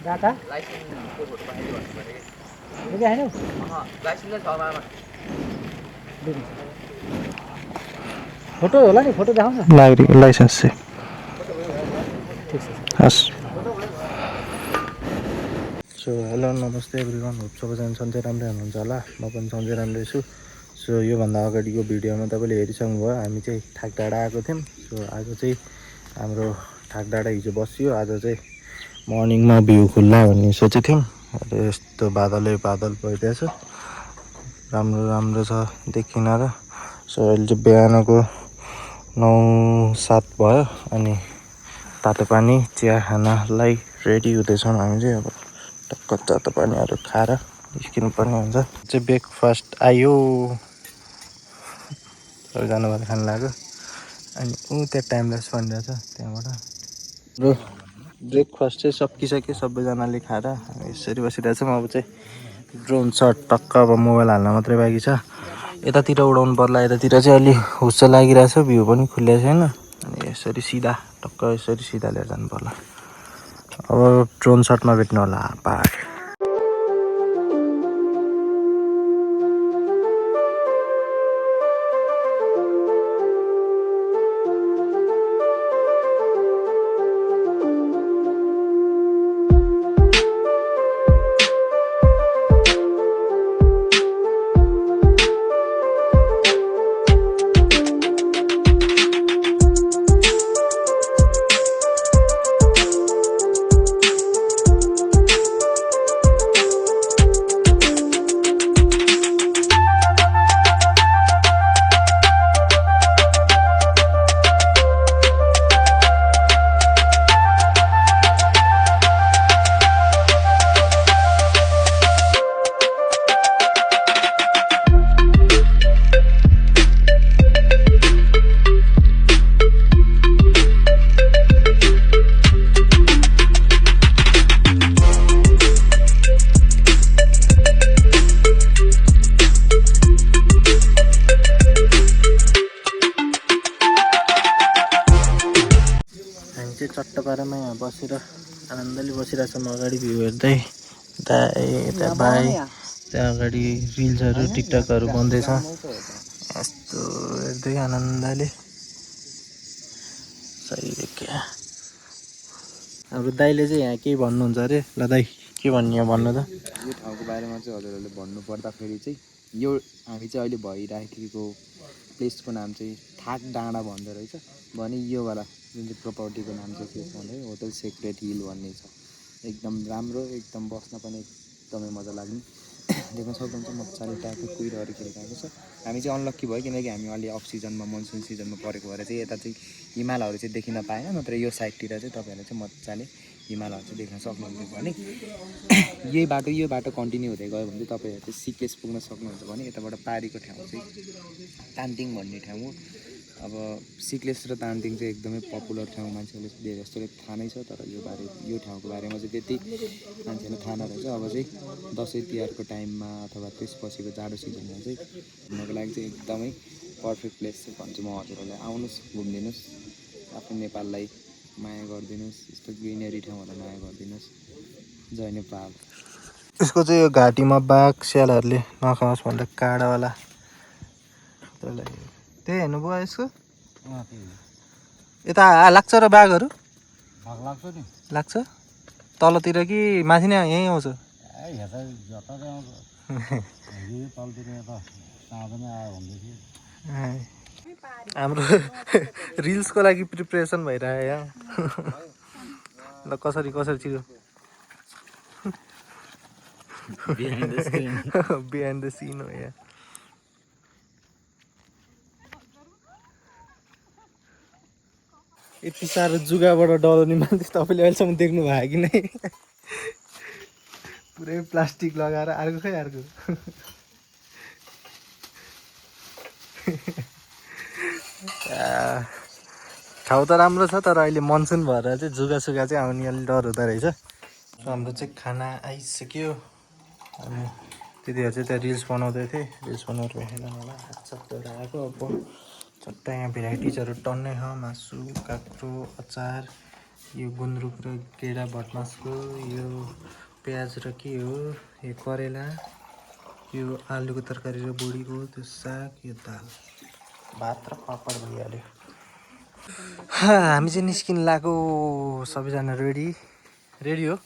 Data photo होला नि photo देखाउन नागरिक लाइसेन्स चाहिँ हस् सो हेलो नमस्ते एभ्रिवान होप सबैजना सन्चै राम्रै हुनुहुन्छ होला म पनि सन्चै राम्रै छु सो योभन्दा अगाडिको भिडियोमा तपाईँले हेरिसक्नुभयो हामी चाहिँ ठाकडाँडा आएको थियौँ सो आज चाहिँ हाम्रो ठाकडाँडा हिजो बसियो आज चाहिँ मर्निङमा भ्यू खुल्ला भन्ने सोचेको थियौँ अहिले यस्तो बादलै बादल भइरहेछ राम्रो राम्रो छ देखिन र सो अहिले चाहिँ बिहानको 9-7 भयो अनि तातो पानी चिया खानालाई रेडी हुँदैछौँ हामी चाहिँ अब टक्क तातो पानीहरू खाएर निस्किनु पर्ने हुन्छ चाहिँ ब्रेकफास्ट आयो सबैजना भएर खानु लाग्यो अनि त्यहाँ टाइम लेस भनिरहेछ त्यहाँबाट र ब्रेकफास्ट चाहिँ सकिसक्यो सबैजनाले खाएर हामी यसरी बसिरहेछौँ अब चाहिँ ड्रोन सट टक्क अब मोबाइल हाल्न मात्रै बाँकी छ यतातिर उडाउनु पर्ला यतातिर चाहिँ अलि हुस्स लागिरहेछ भ्यू पनि खुल्ल्या छैन अनि यसरी सिधा टक्क यसरी सिधा लिएर जानु पर्ला अब ड्रोन सटमा भेट्नु होला बाई चट्टपारामा यहाँ बसेर आनन्दले बसिरहेछौँ अगाडि भ्यू हेर्दै यता बाई त्यहाँ अगाडि रिल्सहरू टिकटकहरू बन्दैछ यस्तो हेर्दै आनन्दले सही देखियो हाम्रो दाइले चाहिँ यहाँ केही भन्नुहुन्छ अरे ल दाइ के भन्ने हो भन्नु त यो ठाउँको बारेमा चाहिँ हजुरहरूले भन्नुपर्दाखेरि चाहिँ यो हामी चाहिँ अहिले भइराखेको प्लेसको नाम चाहिँ ठाकडाँडा भन्दो रहेछ भने योवाला जुन चाहिँ प्रोपर्टीको नाम चाहिँ के छ भने होटल सेक्रेट हिल भन्ने छ एकदम राम्रो एकदम बस्न पनि एकदमै मजा लाग्ने देख्न सक्नुहुन्छ मजाले ट्याक्कै कुहिरोहरू खेलिरहेको छ हामी चाहिँ अनलक्की भयो किनकि हामी अलि अफ सिजनमा मनसुन सिजनमा परेको भएर चाहिँ यता चाहिँ हिमालहरू चाहिँ देखिन पाएन नत्र यो साइडतिर चाहिँ तपाईँहरूले चाहिँ मजाले हिमालहरू चाहिँ देख्न सक्नुहुन्छ भने यो बाटो कन्टिन्यू हुँदै गयो भने चाहिँ तपाईँहरू चाहिँ सिक्किस पुग्न सक्नुहुन्छ भने यताबाट पारीको ठाउँ चाहिँ तान्तिङ भन्ने ठाउँ हो अब सिक्लेस र तान्तिङ चाहिँ एकदमै पपुलर ठाउँ मान्छेहरूले धेरै जस्तोले थाहा नै छ तर यो ठाउँको बारेमा चाहिँ त्यति मान्छेहरूले थाहा नरहेछ अब चाहिँ दसैँ तिहारको टाइममा अथवा त्यसपछिको जाडो सिजनमा चाहिँ घुम्नको लागि चाहिँ एकदमै पर्फेक्ट प्लेस चाहिँ भन्छु म हजुरहरूलाई आउनुहोस् घुमिदिनुहोस् आफ्नो नेपाललाई माया गरिदिनुहोस् यस्तो ग्रिनेरी ठाउँहरूलाई माया गरिदिनुहोस् जय नेपाल यसको चाहिँ यो घाँटीमा बाघ स्यालहरूले नखाओस् भनेर काँडावाला त्यही हेर्नुभयो यसको यता लाग्छ र बाघहरू लाग्छ नि लाग्छ तलतिर कि माथि नै यहीँ आउँछ हाम्रो रिल्सको लागि प्रिपरेसन भइरह्यो यहाँ ल कसरी छिटो बिहाइन्ड द सिन हो यहाँ यति साह्रो जुगाबाट डराउने मान्छे तपाईँले अहिलेसम्म देख्नु भयो कि नै पुरै प्लास्टिक लगाएर अर्को खै अर्को ठाउँ त राम्रो छ तर अहिले मनसुन भएर चाहिँ जुगासुगा चाहिँ आउने अलिक डर हुँदो रहेछ हाम्रो चाहिँ खाना आइसक्यो अनि त्यतिखेर चाहिँ त्यहाँ रिल्स बनाउँदै थिएँ रिल्स बनाएर हेर्नु होला हात सप्ताएर आएको अब चट्टा यहाँ भेराइटिजहरू टन्नै छ मासु काँक्रो अचार यो गुन्द्रुक र गेडा भटमासको, यो प्याज र के हो, यो करेला, यो आलुको तरकारी र बोडीको, त्यो साग, यो दाल, भात र पापड भइहाल्यो। हामी चाहिँ निस्किन लागेको, सबैजना रेडी रेडी हो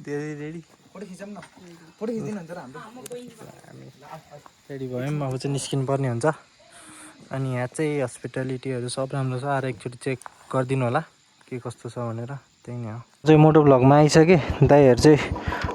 धेरै रेडी हामी रेडी भयौँ। अब चाहिँ निस्किनु पर्ने हुन्छ। अनि यहाँ चाहिँ हस्पिटालिटीहरू सब राम्रो छ, आएर एकचोटि चेक गरिदिनु होला के कस्तो छ भनेर, त्यही नै हो। चाहिँ मोटो भ्लगमा आइसकेँ, दाइहरू चाहिँ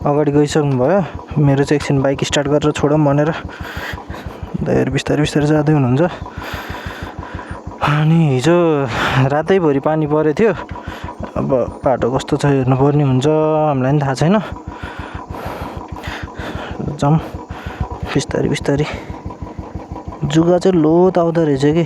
अगाडि गइसक्नु भयो। मेरो चाहिँ एकछिन बाइक स्टार्ट गरेर छोडौँ भनेर दाइहरू बिस्तारै बिस्तारै जाँदै हुनुहुन्छ। अनि हिजो रातैभरि पानी परेको थियो, अब बाटो कस्तो छ हेर्नुपर्ने हुन्छ, हामीलाई पनि थाहा छैन। जाउँ बिस्तारै बिस्तारै। जुगा चाहिँ लोत आउँदो रहेछ कि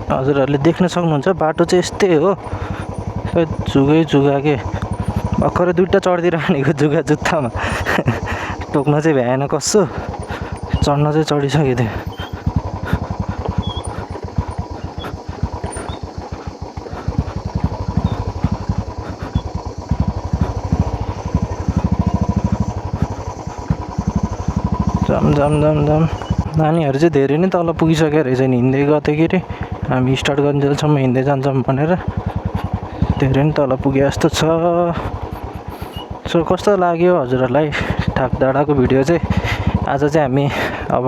हजुरहरूले देख्न सक्नुहुन्छ बाटो चाहिँ यस्तै हो, जुगै जुगा के भर्खरै दुइटा चढ्दिएर हानेको जुगा जुत्तामा टोक्न चाहिँ भ्याएन कस्तो, चढ्न चाहिँ चढिसकेको थियो। जाम जाम जाम जाम। नानीहरू चाहिँ धेरै नै तल पुगिसकेको रहेछ नि, हिँड्दै गएको कि अरे हामी स्टार्ट गर्नुजेलसम्म हिँड्दै जान्छौँ भनेर धेरै नै तल पुगे जस्तो छ। सो कस्तो लाग्यो हजुरहरूलाई ढाकडाँडाको भिडियो चाहिँ? आज चाहिँ हामी अब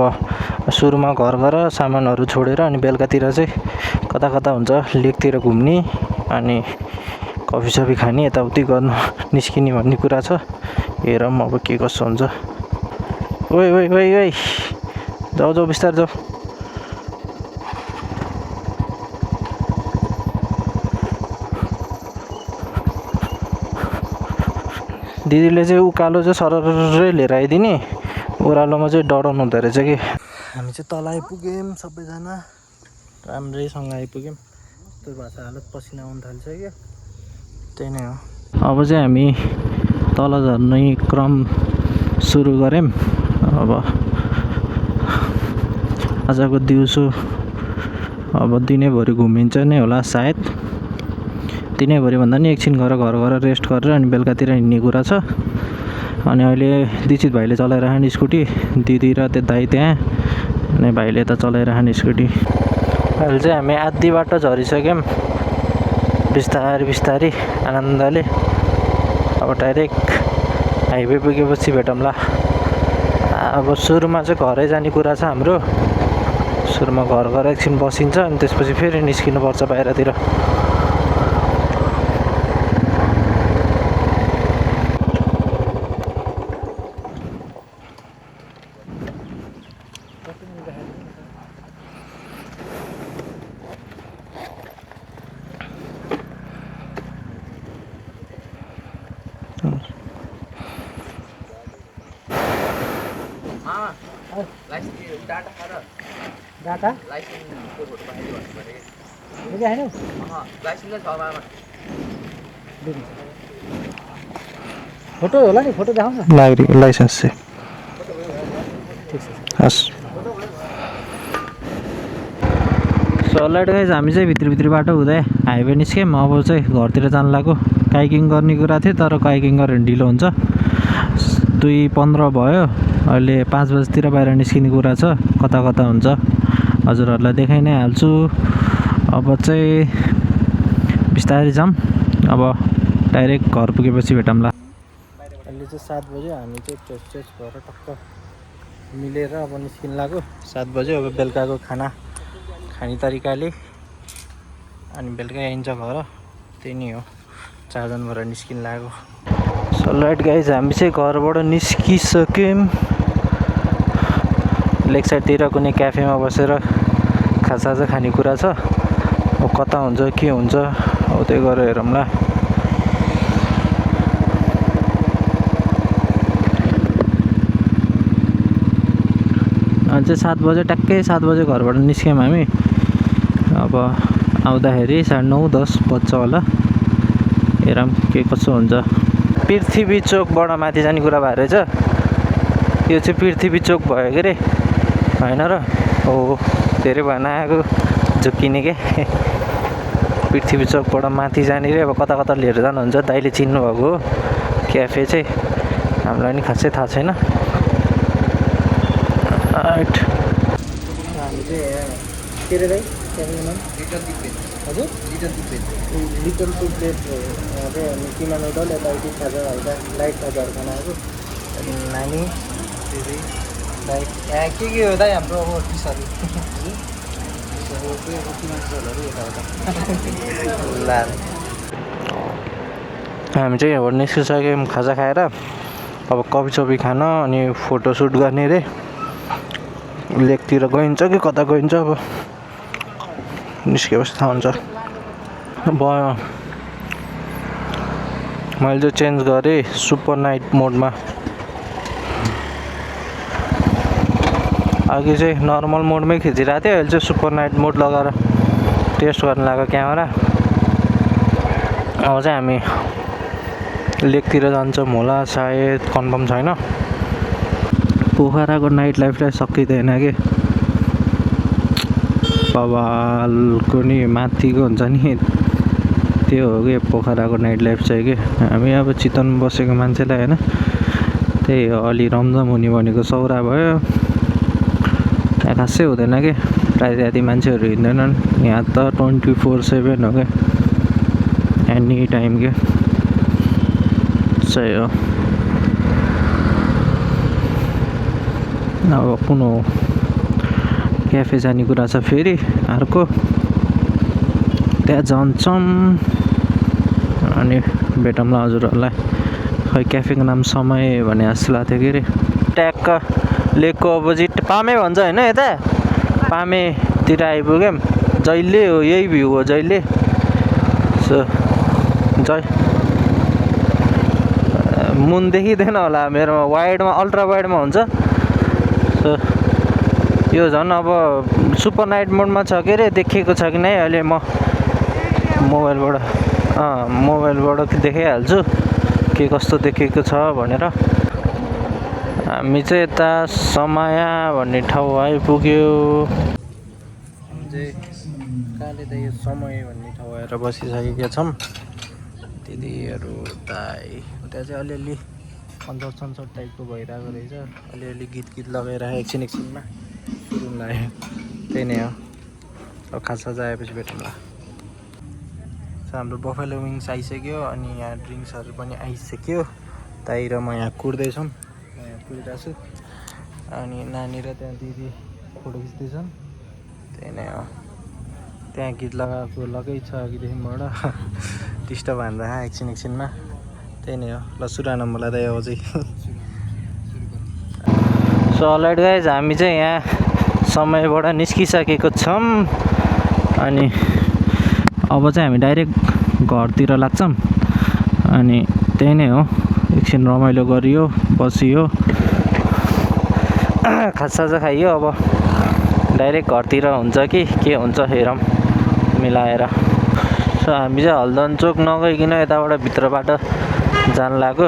सुरुमा घर गएर सामानहरू छोडेर अनि बेलुकातिर चाहिँ कता कता हुन्छ लेकतिर घुम्ने अनि कफी सफी खाने यताउति गर्नु निस्किने भन्ने कुरा छ। हेरौँ अब के कसो हुन्छ। ओइ ओइ ओइ ओइ जाऊ जाऊ बिस्तारै जाऊ। दिदीले चाहिँ उकालो चाहिँ सररै लिएर आइदिने, ओह्रालोमा चाहिँ डराउनु हुँदो रहेछ कि। हामी चाहिँ तल आइपुग्यौँ, सबैजना राम्रैसँग आइपुग्यौँ। त्यो भएको छ हालत, पसिना आउनु थालिसक्यो, त्यही नै हो। अब चाहिँ हामी तल झर्ने क्रम सुरु गऱ्यौँ। अब आजको दिउँसो अब दिनैभरि घुमिन्छ नै होला सायद, दिनैभरि भन्दा नि एकछिन घर गएर रेस्ट गरेर अनि बेलुकातिर हिँड्ने कुरा छ। अनि अहिले दीक्षित भाइले चलाइरहने स्कुटी, दिदी र त्यो दाइ त्यहाँ, अनि भाइले त चलाइरहने स्कुटी। अहिले चाहिँ हामी आधी बाटो झरिसक्यौँ बिस्तारै बिस्तारै आनन्दले। अब डाइरेक्ट हाइवे पुगेपछि भेटौँला। अब सुरुमा चाहिँ घरै जाने कुरा छ हाम्रो, सुरुमा घर गएर एकछिन बसिन्छ अनि त्यसपछि फेरि निस्किनुपर्छ बाहिरतिर। डाटा फोटो होला नि, फोटो देखाउँ न। नागरिक लाइसेन्स चाहिँ हस्। सलाइट गाइज हामी चाहिँ भित्री बाटो हुँदै हाइवे निस्क्यौँ। अब चाहिँ घरतिर जानु लाग्यो। काइकिङ गर्ने कुरा थियो तर काइकिङ गरेर ढिलो हुन्छ। 2:15 भयो, अहिले 5 बजीतिर बाहिर निस्किने कुरा छ। कता कता हुन्छ हजुरहरूलाई देखाइ नै हाल्छु। अब चाहिँ बिस्तारै जाऊँ, अब डाइरेक्ट घर पुगेपछि भेटौँला। अहिले चाहिँ 7 बज्यो, हामी चाहिँ फ्रेस भएर टक्क मिलेर अब निस्किनु लाग्यो। 7 बज्यो। अब बेलुकाको खाना खाने तरिकाले अनि बेलुका आइन्छ घर, त्यही नै हो। 4 जना भएर निस्किनु लाग्यो। सो लाइट गाइज हामी चाहिँ घरबाट निस्किसक्यौँ। लेक साइडतिर कुनै क्याफेमा बसेर खाजा खाने कुरा छ। अब कता हुन्छ के हुन्छ अब त्यही गरेर हेरौँला। अनि चाहिँ 7 बजे, ट्याक्कै 7 बजे घरबाट निस्क्यौँ हामी। अब आउँदाखेरि 9:30 10 बज्छ होला। हेरौँ के कसो हुन्छ। पृथ्वी चोकबाट माथि जाने कुरा भएर रहेछ। यो चाहिँ पृथ्वी चोक भयो के अरे होइन र हो धेरै भएन आएको झुक्किने के पृथ्वी चोकबाट माथि जाने रे अब कता कता लिएर जानुहुन्छ दाइले चिन्नुभएको हो क्याफे चाहिँ हामीलाई नि खासै थाहा छैन राइट हामी चाहिँ के अरे दाइ क्याफेको नाम हजुर लिटल टु प्लेट यहाँ चाहिँ हामी किमा नुडल यताउति खाजा हल्का लाइट खाजाहरू खान आएको अनि नानी दिदी दाइ यहाँ के हो दाइ हाम्रो अब डिसहरू हामी चाहिँ यहाँबाट निस्किसक्यौँ खाजा खाएर अब कफी सफी खान अनि फोटोसुट गर्ने रे लेकतिर गइन्छ कि कता गइन्छ अब निस्केपछि थाहा हुन्छ भयो मैले चाहिँ चेन्ज गरेँ सुपर नाइट मोडमा अघि चाहिँ नर्मल मोडमै खिचिरहेको थियो अहिले चाहिँ सुपर नाइट मोड लगाएर टेस्ट गर्न लाग्यो क्यामेरा अब चाहिँ हामी लेकतिर जान्छौँ होला सायद कन्फर्म छैन पोखराको नाइट लाइफलाई सकिँदैन कि बवालको नि माथिको हुन्छ नि त्यो हो कि पोखराको नाइट लाइफ चाहिँ कि हामी अब चितवन बसेको मान्छेलाई होइन त्यही हो अलि रमझम हुने भनेको सौरा भयो यहाँ खासै हुँदैन कि प्रायः जाति मान्छेहरू हिँड्दैनन् यहाँ त 24/7 हो क्या एनी टाइम के सही हो अब कुन हो क्याफे जाने कुरा छ फेरि अर्को त्यहाँ जान्छौँ अनि भेटौँला हजुरहरूलाई खै क्याफेको नाम समय भने जस्तो लाग्थ्यो कि अरे ट्याक्क लेकको अपोजिट पामे भन्छ होइन यता पामेतिर आइपुग्यौँ जहिले हो यही भ्यू हो जहिले सो मुन देखिँदैन होला मेरोमा वाइडमा अल्ट्रा वाइडमा हुन्छ सो यो झन् अब सुपर नाइट मोडमा छ के अरे देखेको छ कि नै अहिले म मोबाइलबाट देखाइहाल्छु के कस्तो देखेको छ भनेर हामी चाहिँ यता समय भन्ने ठाउँ आइपुग्यो कहाँले त यो समय भन्ने ठाउँ आएर बसिसकेका छौँ दिदीहरू दाइ त्यहाँ चाहिँ अलिअलि कन्सर्ट टाइपको भइरहेको रहेछ अलिअलि गीत लगाइरहेको एकछिनमा सुरु लाग्यो त्यही नै हो अब खाजा आएपछि भेटौँला हाम्रो बफेलो विङ्स आइसक्यो अनि यहाँ ड्रिङ्क्सहरू पनि आइसक्यो दाइ र म यहाँ कुर्दैछौँ यहाँ कुरिरहेको छु अनि नानी र त्यहाँ दिदी फोटो खिच्दैछन् त्यही नै हो त्यहाँ गीत लगाएको लगै छ अघिदेखिबाट डिस्टर्ब हान्दा एकछिनमा त्यही नै हो ल सुरान मलाई दाइ अब चाहिँ सो अलराइट गाइज हामी चाहिँ यहाँ समयबाट निस्किसकेको छौँ अनि अब चाहिँ हामी डाइरेक्ट घरतिर लाग्छौँ अनि त्यही नै हो एकछिन रमाइलो गरियो बसियो खाजा खाइयो अब डाइरेक्ट घरतिर हुन्छ कि के हुन्छ हेरौँ मिलाएर सो हामी चाहिँ हल्दन चोक नगइकन यताबाट भित्रबाट जान लाग्यो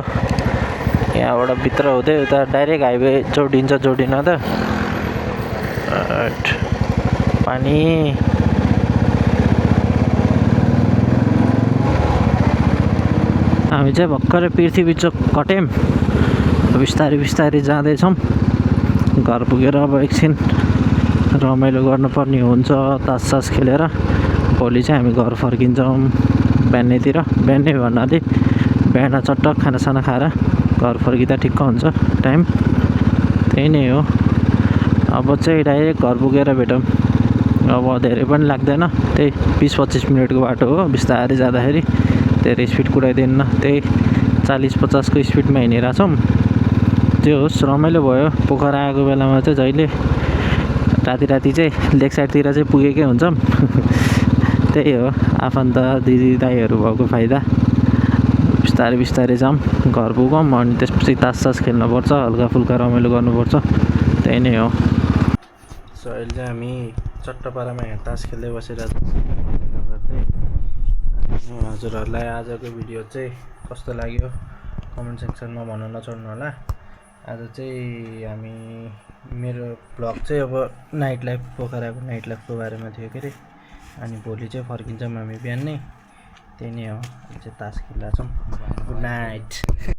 यहाँबाट भित्र हुँदै उता डाइरेक्ट हाइवे जोडिन्छ जोडिन त पानी हामी चाहिँ भर्खरै पृथ्वी चोक कट्यौँ बिस्तारै जाँदैछौँ घर पुगेर अब एकछिन रमाइलो गर्नुपर्ने हुन्छ तास खेलेर भोलि चाहिँ हामी घर फर्किन्छौँ बिहानै भन्नाले बिहान चट्टक खानासाना खाएर घर फर्किँदा ठिक्क हुन्छ टाइम त्यही नै हो अब चाहिँ डाइरेक्ट घर पुगेर भेटौँ अब धेरै पनि लाग्दैन त्यही 20-25 मिनटको बाटो हो बिस्तारै जाँदाखेरि धेरै स्पिड कुदाइदिन्न त्यही 40-50 को स्पिडमा हिँडिरहेको छौँ त्यो होस् रमाइलो भयो पोखरा आएको बेलामा चाहिँ जहिले राति चाहिँ लेक साइडतिर चाहिँ पुगेकै हुन्छौँ त्यही हो आफन्त दिदी दाइहरू भएको फाइदा बिस्तारै जाऊँ घर पुगौँ अनि त्यसपछि तास खेल्नुपर्छ हल्का फुल्का रमाइलो गर्नुपर्छ त्यही नै हो सो अहिले चाहिँ हामी चट्टपारामा यहाँ तास खेल्दै बसिरहेको छौँ हजुरहरूलाई आजको भिडियो चाहिँ कस्तो लाग्यो कमेन्ट सेक्सनमा भन्न नछोड्नु होला आज चाहिँ हामी मेरो भ्लग चाहिँ अब नाइट लाइफ पोखराको नाइट लाइफको बारेमा थियो के अरे। अनि भोलि चाहिँ फर्किन्छौँ हामी बिहान नै। त्यही नै हो, अहिले चाहिँ तास खेल्दा छौँ। Good night.